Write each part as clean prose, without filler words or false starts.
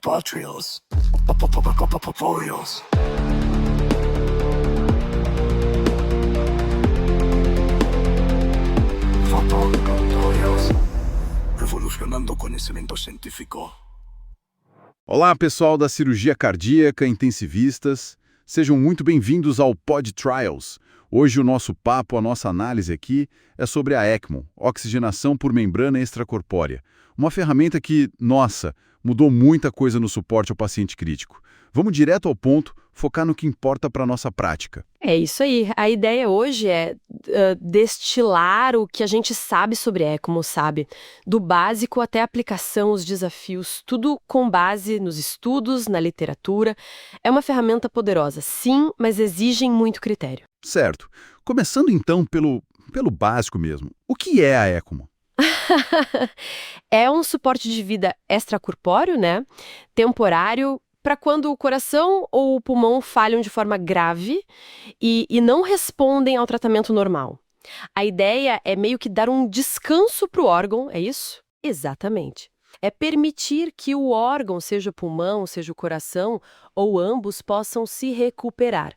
Patrios. Poios. Fotocontroles. Revolucionando conhecimento científico. Olá, pessoal da cirurgia cardíaca, intensivistas. Sejam muito bem-vindos ao Pod Trials. Hoje o nosso papo, a nossa análise aqui é sobre a ECMO, oxigenação por membrana extracorpórea. Uma ferramenta que, nossa, mudou muita coisa no suporte ao paciente crítico. Vamos direto ao ponto, focar no que importa para a nossa prática. É isso aí. A ideia hoje é destilar o que a gente sabe sobre ECMO, sabe? Do básico até a aplicação, os desafios, tudo com base nos estudos, na literatura. É uma ferramenta poderosa, sim, mas exigem muito critério. Certo. Começando então pelo básico mesmo. O que é a ECMO? É um suporte de vida extracorpóreo, né? Temporário, para quando o coração ou o pulmão falham de forma grave e não respondem ao tratamento normal. A ideia é meio que dar um descanso para o órgão, é isso? Exatamente. É permitir que o órgão, seja o pulmão, seja o coração, ou ambos, possam se recuperar.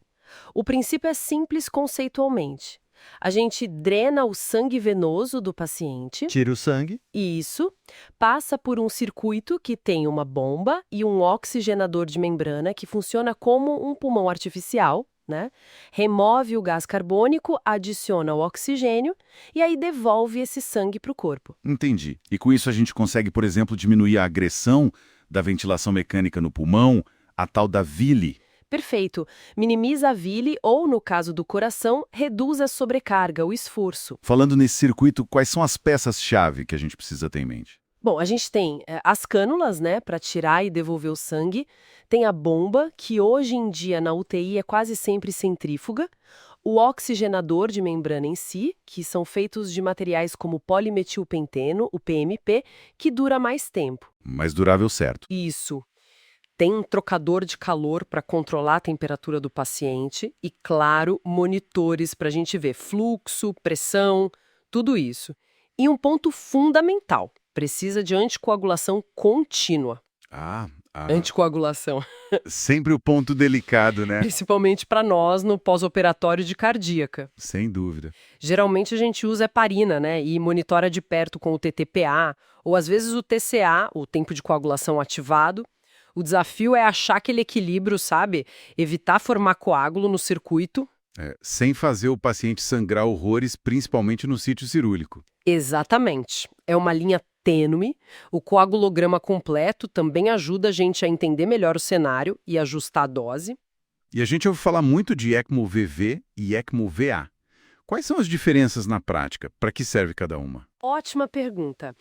O princípio é simples conceitualmente. A gente drena o sangue venoso do paciente. Tira o sangue. Isso. Passa por um circuito que tem uma bomba e um oxigenador de membrana que funciona como um pulmão artificial, né? Remove o gás carbônico, adiciona o oxigênio e aí devolve esse sangue para o corpo. Entendi. E com isso a gente consegue, por exemplo, diminuir a agressão da ventilação mecânica no pulmão, a tal da VILI. Perfeito. Minimiza a vile ou, no caso do coração, reduz a sobrecarga, o esforço. Falando nesse circuito, quais são as peças-chave que a gente precisa ter em mente? Bom, a gente tem as cânulas, né, para tirar e devolver o sangue. Tem a bomba, que hoje em dia na UTI é quase sempre centrífuga. O oxigenador de membrana em si, que são feitos de materiais como polimetilpenteno, o PMP, que dura mais tempo. Mais durável, certo. Isso. Tem um trocador de calor para controlar a temperatura do paciente e, claro, monitores para a gente ver fluxo, pressão, tudo isso. E um ponto fundamental, precisa de anticoagulação contínua. Anticoagulação. Sempre o ponto delicado, né? Principalmente para nós no pós-operatório de cardíaca. Sem dúvida. Geralmente a gente usa heparina, né? E monitora de perto com o TTPA, ou às vezes o TCA, o tempo de coagulação ativado. O desafio é achar aquele equilíbrio, sabe? Evitar formar coágulo no circuito. Sem fazer o paciente sangrar horrores, principalmente no sítio cirúrgico. Exatamente. É uma linha tênue. O coagulograma completo também ajuda a gente a entender melhor o cenário e ajustar a dose. E a gente ouve falar muito de ECMO-VV e ECMO-VA. Quais são as diferenças na prática? Para que serve cada uma? Ótima pergunta.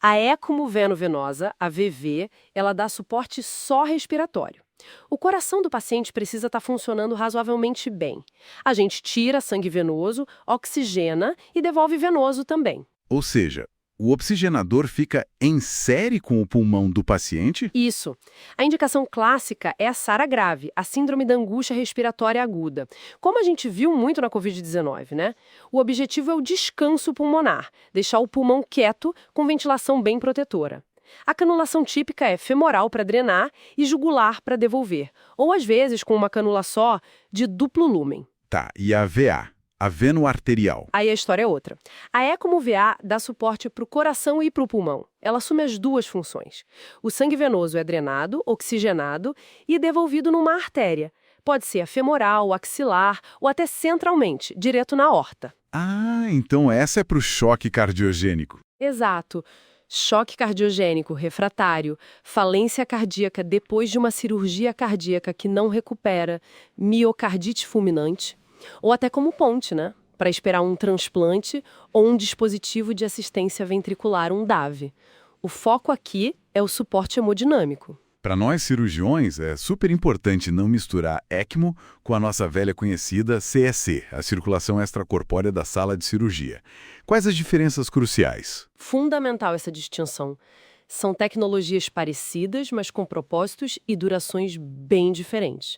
A ECMO veno-venosa, a VV, ela dá suporte só respiratório. O coração do paciente precisa estar funcionando razoavelmente bem. A gente tira sangue venoso, oxigena e devolve venoso também. Ou seja, o oxigenador fica em série com o pulmão do paciente? Isso. A indicação clássica é a SARA grave, a síndrome da angústia respiratória aguda. Como a gente viu muito na Covid-19, né? O objetivo é o descanso pulmonar, deixar o pulmão quieto com ventilação bem protetora. A canulação típica é femoral para drenar e jugular para devolver, ou às vezes com uma canula só de duplo lúmen. Tá, e a VA? A veno-arterial. Aí a história é outra. A ECMO-VA dá suporte para o coração e para o pulmão. Ela assume as duas funções. O sangue venoso é drenado, oxigenado e devolvido numa artéria. Pode ser a femoral, axilar ou até centralmente, direto na aorta. Ah, então essa é para o choque cardiogênico. Exato. Choque cardiogênico refratário, falência cardíaca depois de uma cirurgia cardíaca que não recupera, miocardite fulminante. Ou até como ponte, né? Para esperar um transplante ou um dispositivo de assistência ventricular, um DAV. O foco aqui é o suporte hemodinâmico. Para nós cirurgiões, é super importante não misturar ECMO com a nossa velha conhecida CEC, a circulação extracorpórea da sala de cirurgia. Quais as diferenças cruciais? Fundamental essa distinção. São tecnologias parecidas, mas com propósitos e durações bem diferentes.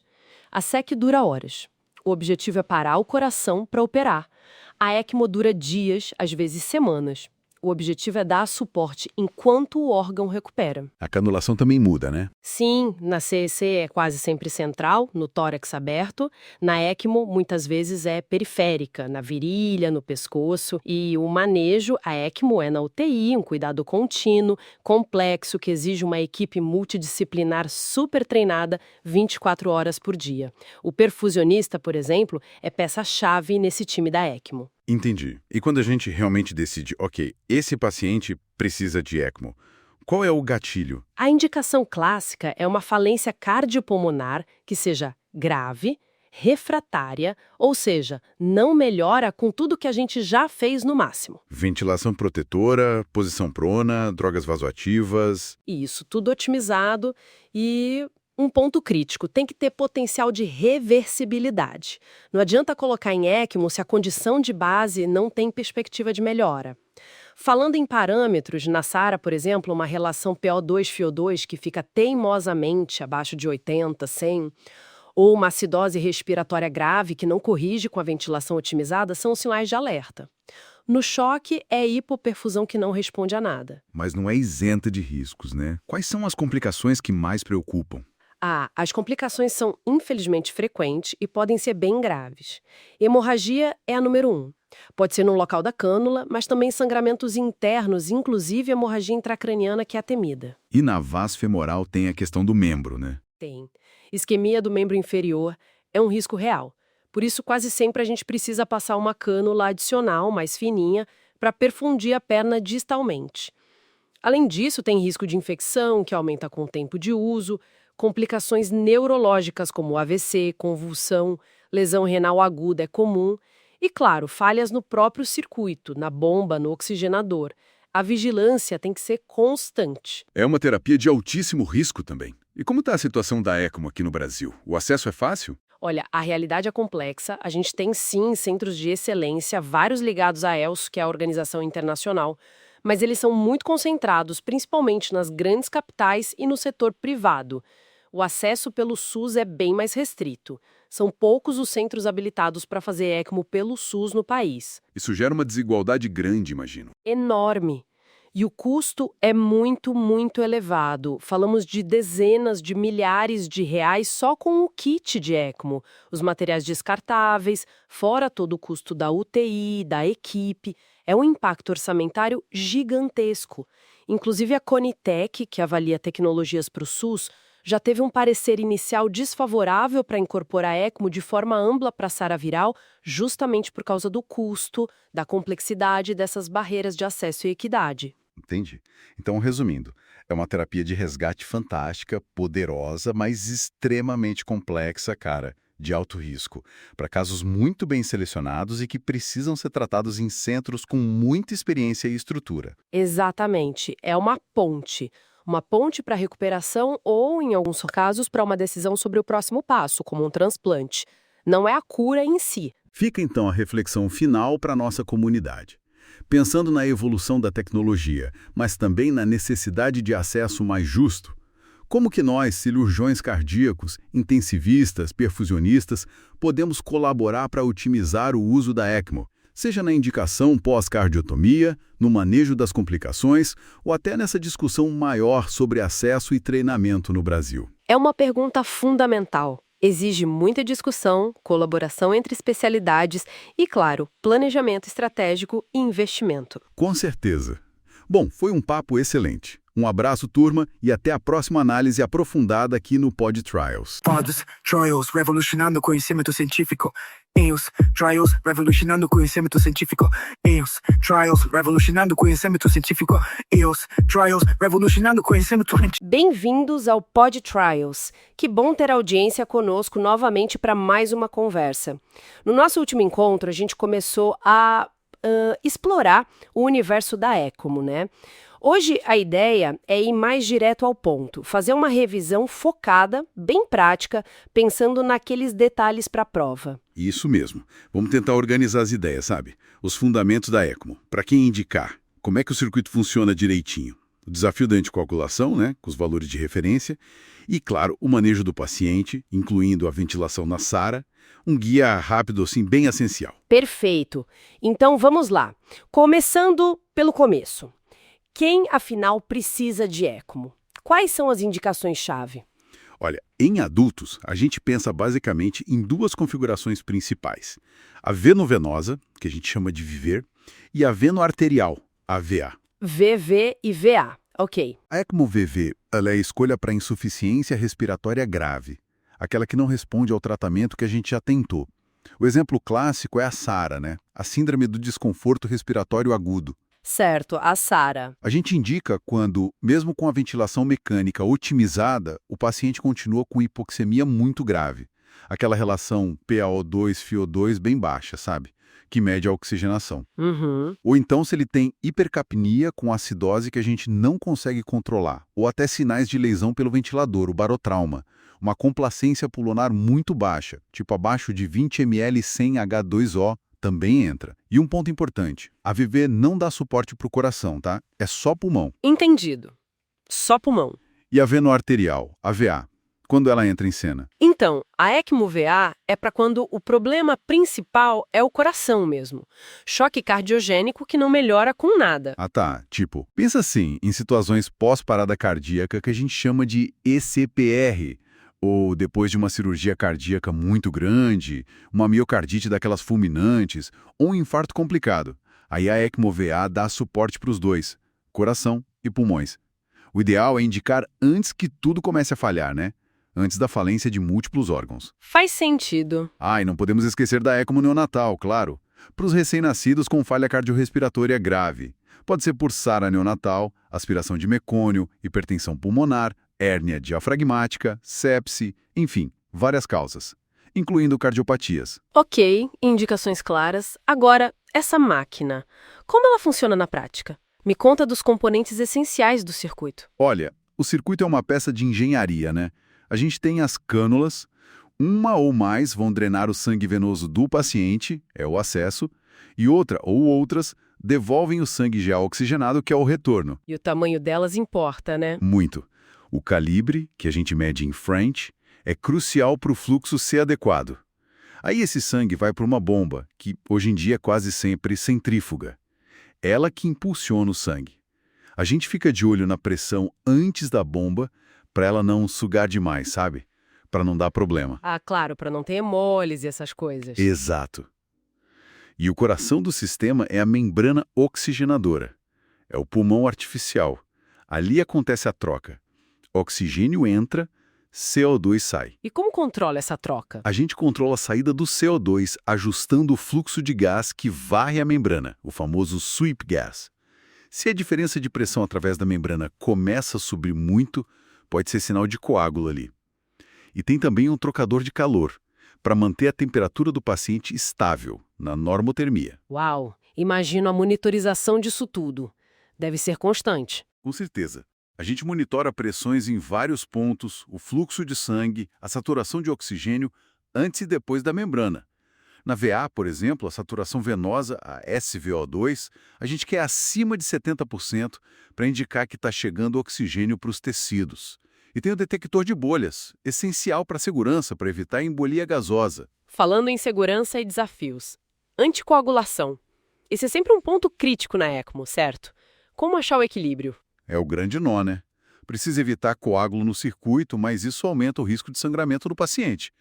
A SEC dura horas. O objetivo é parar o coração para operar. A ECMO dura dias, às vezes semanas. O O objetivo é dar suporte enquanto o órgão recupera. A canulação também muda, né? Sim, na CEC é quase sempre central, no tórax aberto. Na ECMO, muitas vezes é periférica, na virilha, no pescoço. E o manejo, a ECMO é na UTI, um cuidado contínuo, complexo, que exige uma equipe multidisciplinar super treinada 24 horas por dia. O perfusionista, por exemplo, é peça-chave nesse time da ECMO. Entendi. E quando a gente realmente decide, ok, esse paciente precisa de ECMO, qual é o gatilho? A indicação clássica é uma falência cardiopulmonar que seja grave, refratária, ou seja, não melhora com tudo que a gente já fez no máximo. Ventilação protetora, posição prona, drogas vasoativas. E isso tudo otimizado e um ponto crítico, tem que ter potencial de reversibilidade. Não adianta colocar em ECMO se a condição de base não tem perspectiva de melhora. Falando em parâmetros, na SARA, por exemplo, uma relação PO2-FiO2 que fica teimosamente abaixo de 80, 100, ou uma acidose respiratória grave que não corrige com a ventilação otimizada, são sinais de alerta. No choque, é hipoperfusão que não responde a nada. Mas não é isenta de riscos, né? Quais são as complicações que mais preocupam? As complicações são infelizmente frequentes e podem ser bem graves. Hemorragia é a número 1. Pode ser no local da cânula, mas também sangramentos internos, inclusive hemorragia intracraniana, que é a temida. E na vas femoral tem a questão do membro, né? Tem. Isquemia do membro inferior é um risco real. Por isso, quase sempre a gente precisa passar uma cânula adicional, mais fininha, para perfundir a perna distalmente. Além disso, tem risco de infecção, que aumenta com o tempo de uso, complicações neurológicas como AVC, convulsão, lesão renal aguda é comum e, claro, falhas no próprio circuito, na bomba, no oxigenador. A vigilância tem que ser constante. É uma terapia de altíssimo risco também. E como está a situação da ECMO aqui no Brasil? O acesso é fácil? Olha, a realidade é complexa. A gente tem, sim, centros de excelência, vários ligados à ELSO, que é a organização internacional, mas eles são muito concentrados, principalmente nas grandes capitais e no setor privado. O acesso pelo SUS é bem mais restrito. São poucos os centros habilitados para fazer ECMO pelo SUS no país. Isso gera uma desigualdade grande, imagino. Enorme. E o custo é muito, muito elevado. Falamos de dezenas de milhares de reais só com o kit de ECMO, os materiais descartáveis, fora todo o custo da UTI, da equipe. É um impacto orçamentário gigantesco. Inclusive a Conitec, que avalia tecnologias para o SUS, já teve um parecer inicial desfavorável para incorporar ECMO de forma ampla para a SARA viral, justamente por causa do custo, da complexidade dessas barreiras de acesso e equidade. Entendi. Então, resumindo, é uma terapia de resgate fantástica, poderosa, mas extremamente complexa, cara, de alto risco, para casos muito bem selecionados e que precisam ser tratados em centros com muita experiência e estrutura. Exatamente. É uma ponte. Uma ponte para recuperação ou, em alguns casos, para uma decisão sobre o próximo passo, como um transplante. Não é a cura em si. Fica então a reflexão final para a nossa comunidade. Pensando na evolução da tecnologia, mas também na necessidade de acesso mais justo, como que nós, cirurgiões cardíacos, intensivistas, perfusionistas, podemos colaborar para otimizar o uso da ECMO, seja na indicação pós-cardiotomia, no manejo das complicações ou até nessa discussão maior sobre acesso e treinamento no Brasil? É uma pergunta fundamental. Exige muita discussão, colaboração entre especialidades e, claro, planejamento estratégico e investimento. Com certeza. Bom, foi um papo excelente. Um abraço, turma, e até a próxima análise aprofundada aqui no Pod Trials. Pods, Trials, revolucionando o conhecimento científico. EOS, Trials, revolucionando o conhecimento científico. EOS, Trials, revolucionando o conhecimento científico. EOS, Trials, revolucionando o conhecimento científico. Bem-vindos ao Pod Trials. Que bom ter audiência conosco novamente para mais uma conversa. No nosso último encontro, a gente começou a explorar o universo da ECMO, né? Hoje a ideia é ir mais direto ao ponto, fazer uma revisão focada, bem prática, pensando naqueles detalhes para a prova. Isso mesmo. Vamos tentar organizar as ideias, sabe? Os fundamentos da ECMO. Para quem indicar, como é que o circuito funciona direitinho. o desafio da anticoagulação, né, com os valores de referência, e, claro, o manejo do paciente, incluindo a ventilação na SARA, um guia rápido, assim, bem essencial. Perfeito. Então vamos lá. Começando pelo começo. Quem, afinal, precisa de ECMO? Quais são as indicações-chave? Olha, em adultos, a gente pensa basicamente em duas configurações principais. A venovenosa, que a gente chama de viver, e a venoarterial, a VA. VV e VA. Ok. A ECMO VV ela é a escolha para insuficiência respiratória grave, aquela que não responde ao tratamento que a gente já tentou. O exemplo clássico é a SARA, né? A Síndrome do Desconforto Respiratório Agudo. Certo, a SARA. A gente indica quando, mesmo com a ventilação mecânica otimizada, o paciente continua com hipoxemia muito grave. Aquela relação PaO2-FiO2 bem baixa, sabe? Que mede a oxigenação. Uhum. Ou então se ele tem hipercapnia com acidose que a gente não consegue controlar, ou até sinais de lesão pelo ventilador, o barotrauma. Uma complacência pulmonar muito baixa, tipo abaixo de 20 ml sem H2O, também entra. E um ponto importante, a VV não dá suporte para o coração, tá? É só pulmão. Entendido. Só pulmão. E a venoarterial, a VA, quando ela entra em cena? Então, a ECMO-VA é para quando o problema principal é o coração mesmo. Choque cardiogênico que não melhora com nada. Ah tá, tipo, pensa assim, em situações pós-parada cardíaca que a gente chama de ECPR, ou depois de uma cirurgia cardíaca muito grande, uma miocardite daquelas fulminantes, ou um infarto complicado. Aí a ECMO-VA dá suporte para os dois, coração e pulmões. O ideal é indicar antes que tudo comece a falhar, né? Antes da falência de múltiplos órgãos. Faz sentido. Ah, e não podemos esquecer da ECMO neonatal, claro. Para os recém-nascidos com falha cardiorrespiratória grave. Pode ser por SARA neonatal, aspiração de mecônio, hipertensão pulmonar, hérnia diafragmática, sepse, enfim, várias causas, incluindo cardiopatias. Ok, indicações claras. Agora, essa máquina, como ela funciona na prática? Me conta dos componentes essenciais do circuito. Olha, o circuito é uma peça de engenharia, né? A gente tem as cânulas, uma ou mais vão drenar o sangue venoso do paciente, é o acesso, e outra ou outras devolvem o sangue já oxigenado, que é o retorno. E o tamanho delas importa, né? Muito. O calibre, que a gente mede em French, é crucial para o fluxo ser adequado. Aí esse sangue vai para uma bomba, que hoje em dia é quase sempre centrífuga. Ela que impulsiona o sangue. A gente fica de olho na pressão antes da bomba para ela não sugar demais, sabe? Para não dar problema. Ah, claro, para não ter hemólise e essas coisas. Exato. E o coração do sistema é a membrana oxigenadora. É o pulmão artificial. Ali acontece a troca. Oxigênio entra, CO2 sai. E como controla essa troca? A gente controla a saída do CO2 ajustando o fluxo de gás que varre a membrana, o famoso sweep gas. Se a diferença de pressão através da membrana começa a subir muito, pode ser sinal de coágulo ali. E tem também um trocador de calor, para manter a temperatura do paciente estável, na normotermia. Uau! Imagino a monitorização disso tudo. Deve ser constante. Com certeza. A gente monitora pressões em vários pontos, o fluxo de sangue, a saturação de oxigênio, antes e depois da membrana. Na VA, por exemplo, a saturação venosa, a SVO2, a gente quer acima de 70% para indicar que está chegando oxigênio para os tecidos. E tem o detector de bolhas, essencial para a segurança, para evitar embolia gasosa. Falando em segurança e desafios. Anticoagulação. Esse é sempre um ponto crítico na ECMO, certo? Como achar o equilíbrio? É o grande nó, né? Precisa evitar coágulo no circuito, mas isso aumenta o risco de sangramento do paciente.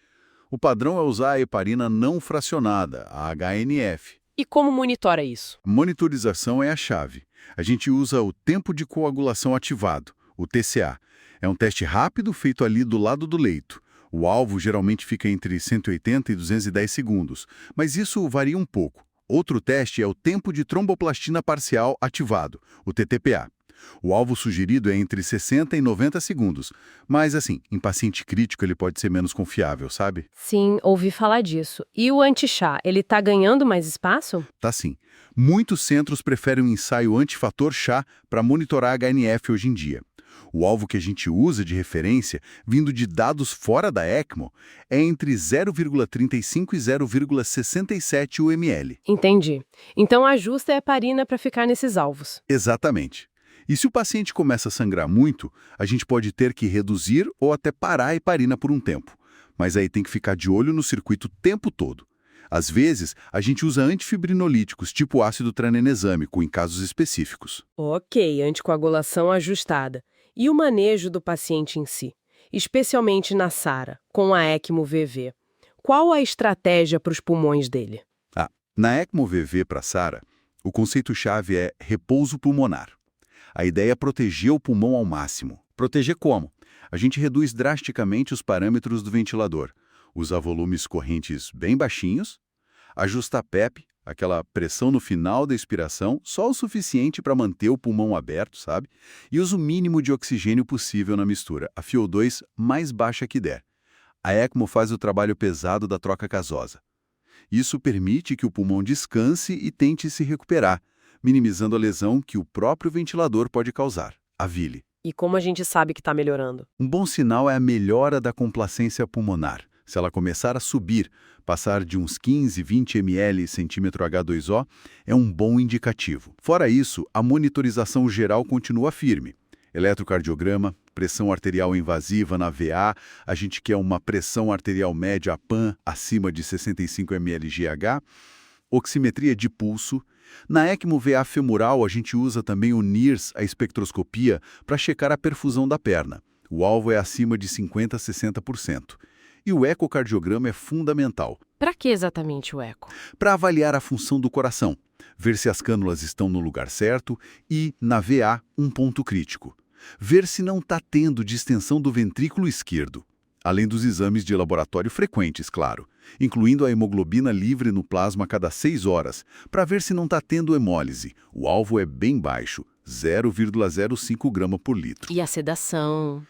O padrão é usar a heparina não fracionada, a HNF. E como monitora isso? A monitorização é a chave. A gente usa o tempo de coagulação ativado, o TCA. É um teste rápido feito ali do lado do leito. O alvo geralmente fica entre 180 e 210 segundos, mas isso varia um pouco. Outro teste é o tempo de tromboplastina parcial ativado, o TTPA. O alvo sugerido é entre 60 e 90 segundos, mas assim, em paciente crítico ele pode ser menos confiável, sabe? Sim, ouvi falar disso. E o anti-chá, ele tá ganhando mais espaço? Tá sim. Muitos centros preferem um ensaio antifator chá para monitorar HNF hoje em dia. O alvo que a gente usa de referência, vindo de dados fora da ECMO, é entre 0,35 e 0,67 UML. Entendi. Então ajusta a heparina para ficar nesses alvos. Exatamente. E se o paciente começa a sangrar muito, a gente pode ter que reduzir ou até parar a heparina por um tempo. Mas aí tem que ficar de olho no circuito o tempo todo. Às vezes, a gente usa antifibrinolíticos, tipo ácido tranexâmico, em casos específicos. Ok, anticoagulação ajustada. E o manejo do paciente em si? Especialmente na SARA, com a ECMO VV. Qual a estratégia para os pulmões dele? Na ECMO VV para SARA, o conceito-chave é repouso pulmonar. A ideia é proteger o pulmão ao máximo. Proteger como? A gente reduz drasticamente os parâmetros do ventilador, usa volumes correntes bem baixinhos, ajusta a PEP, aquela pressão no final da expiração, só o suficiente para manter o pulmão aberto, sabe? E usa o mínimo de oxigênio possível na mistura, a FiO2 mais baixa que der. A ECMO faz o trabalho pesado da troca gasosa. Isso permite que o pulmão descanse e tente se recuperar, minimizando a lesão que o próprio ventilador pode causar, a vile. E como a gente sabe que está melhorando? Um bom sinal é a melhora da complacência pulmonar. Se ela começar a subir, passar de uns 15, 20 ml centímetro H2O, é um bom indicativo. Fora isso, a monitorização geral continua firme. Eletrocardiograma, pressão arterial invasiva na VA, a gente quer uma pressão arterial média PAN acima de 65 ml/Gh, oximetria de pulso. Na ECMO VA femoral, a gente usa também o NIRS, a espectroscopia, para checar a perfusão da perna. O alvo é acima de 50% a 60%. E o ecocardiograma é fundamental. Para que exatamente o eco? Para avaliar a função do coração, ver se as cânulas estão no lugar certo e, na VA, um ponto crítico. Ver se não está tendo distensão do ventrículo esquerdo. Além dos exames de laboratório frequentes, claro, incluindo a hemoglobina livre no plasma a cada 6 horas, para ver se não está tendo hemólise. O alvo é bem baixo, 0,05 grama por litro. E a sedação?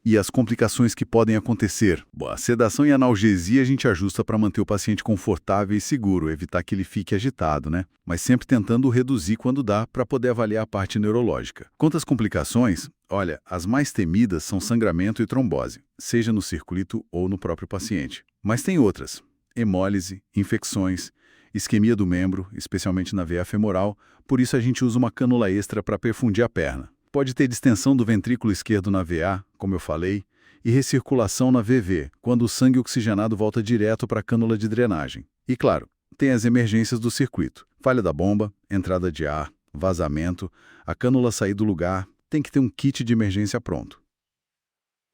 E as complicações que podem acontecer? Bom, a sedação e analgesia a gente ajusta para manter o paciente confortável e seguro, evitar que ele fique agitado, né? Mas sempre tentando reduzir quando dá para poder avaliar a parte neurológica. Quanto às complicações, olha, as mais temidas são sangramento e trombose, seja no circuito ou no próprio paciente. Mas tem outras: hemólise, infecções, isquemia do membro, especialmente na veia femoral, por isso a gente usa uma cânula extra para perfundir a perna. Pode ter distensão do ventrículo esquerdo na VA, como eu falei, e recirculação na VV, quando o sangue oxigenado volta direto para a cânula de drenagem. E claro, tem as emergências do circuito: falha da bomba, entrada de ar, vazamento, a cânula sair do lugar, tem que ter um kit de emergência pronto.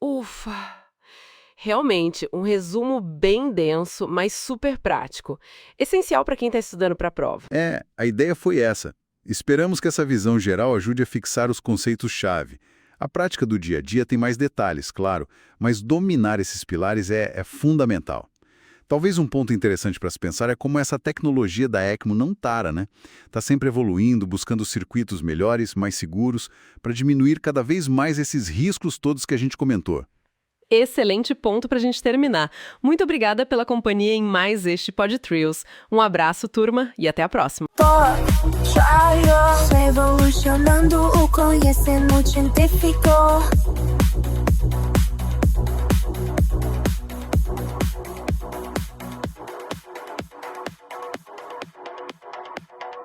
Ufa! Realmente, um resumo bem denso, mas super prático. Essencial para quem está estudando para a prova. A ideia foi essa. Esperamos que essa visão geral ajude a fixar os conceitos-chave. A prática do dia a dia tem mais detalhes, claro, mas dominar esses pilares é fundamental. Talvez um ponto interessante para se pensar é como essa tecnologia da ECMO não para, né? Está sempre evoluindo, buscando circuitos melhores, mais seguros, para diminuir cada vez mais esses riscos todos que a gente comentou. Excelente ponto para a gente terminar. Muito obrigada pela companhia em mais este Pod Trials. Um abraço, turma, e até a próxima. Pod Trials, revolucionando o conhecimento científico.